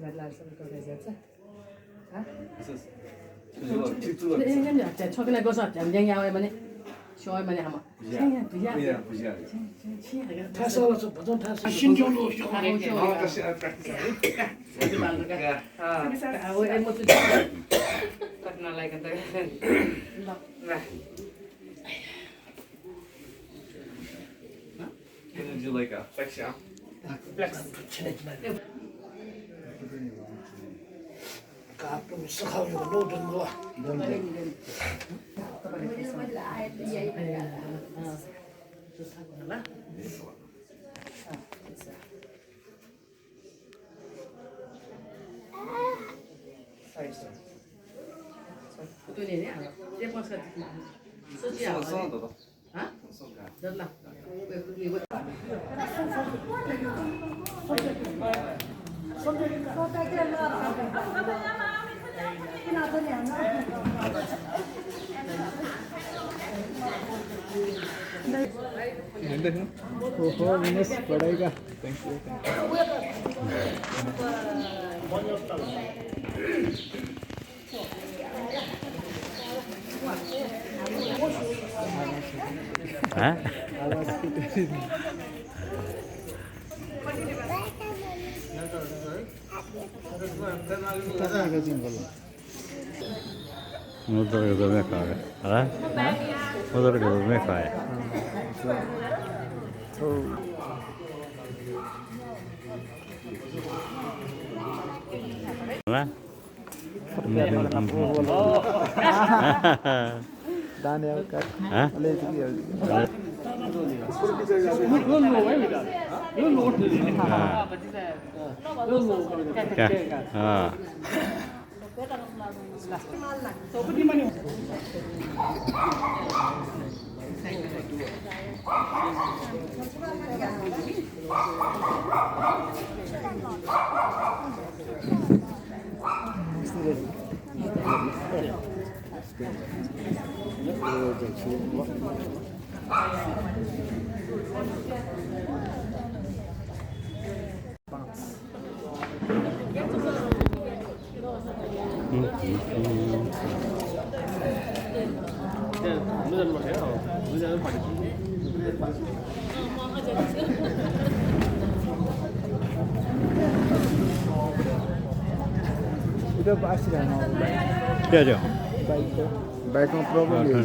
met luisteren kan zetten. Hè? Zo kan ik ook zo. Jam jou maar nee. Zo maar nee maar. Ja. 타서 신종로 Can you do like a flexion? 가끔 썩하고 노던 거 Itu ni ni apa? Dia pun setiap. Hah? Dah lah. ओहो विनेश पड़ेगा thank you Hah? उधर में खा गया हाँ उधर में खाया हाँ Daniel kat ले चुकी है क्या हाँ इधर पास रहना क्या जो बाइक में प्रॉब्लम है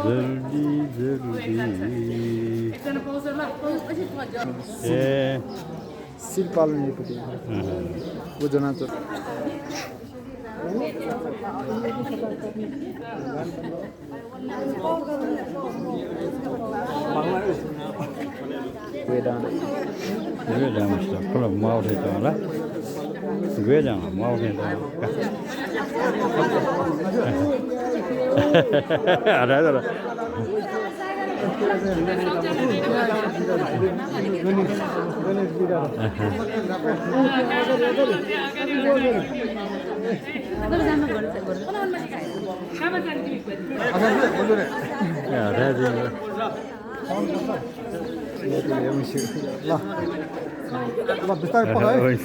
जल्दी ये सिर पालन नहीं पड़ती वो जना तो gue dah mesti kalau mau itu lah gue jangan mau itu ada ya ada ये मुझे ला ला बिस्तार पकड़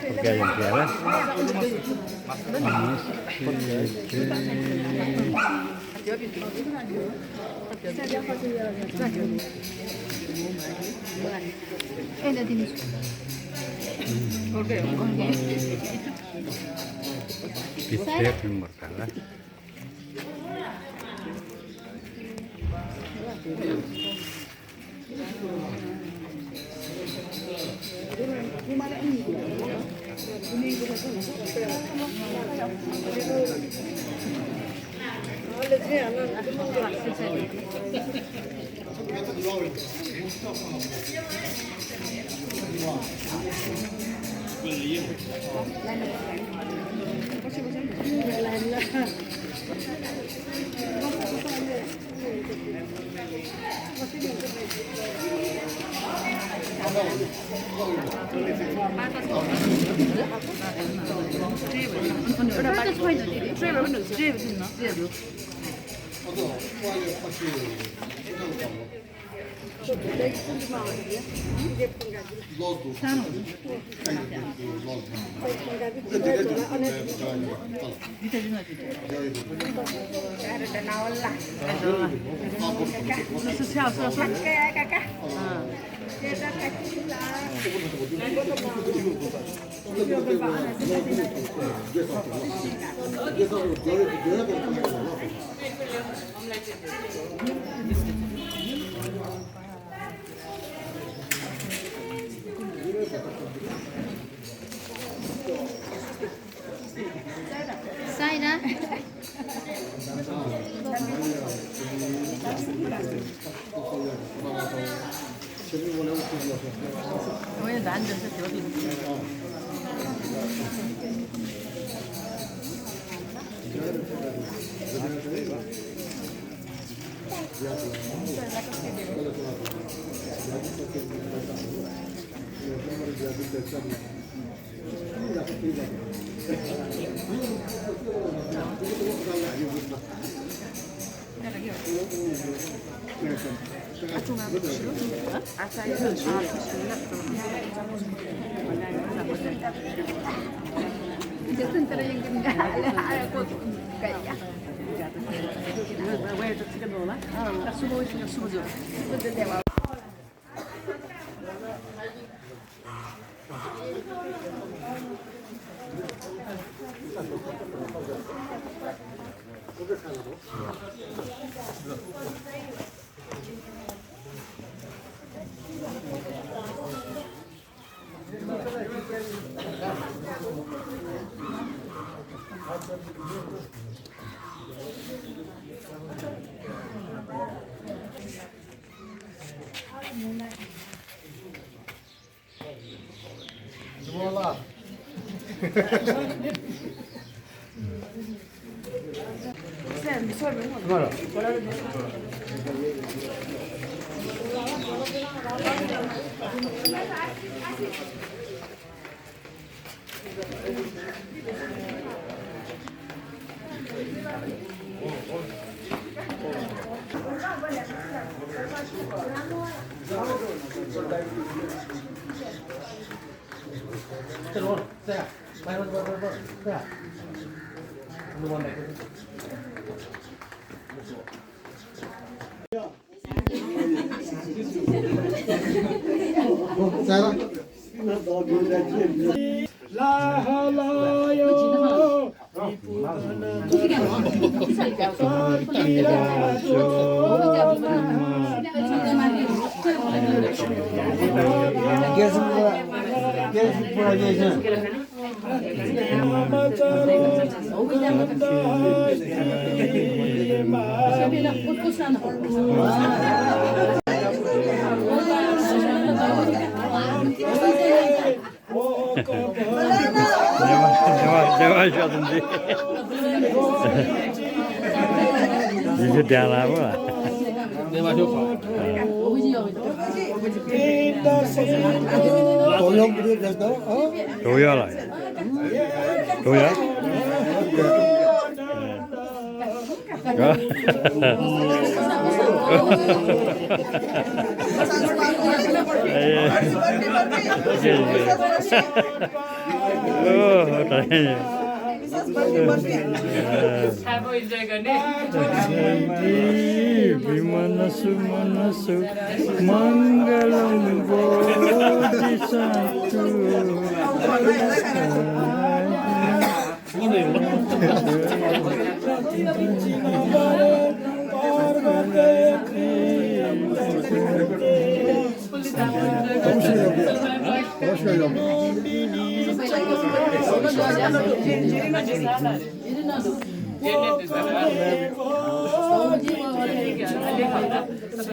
porque hay en tierra. Bistec mortal. 사이나 왜 나한테 저기 내가 하셨는지 이제 대하라고 도야라 도야 Manasuk Mangalam Bodhisattva 我这个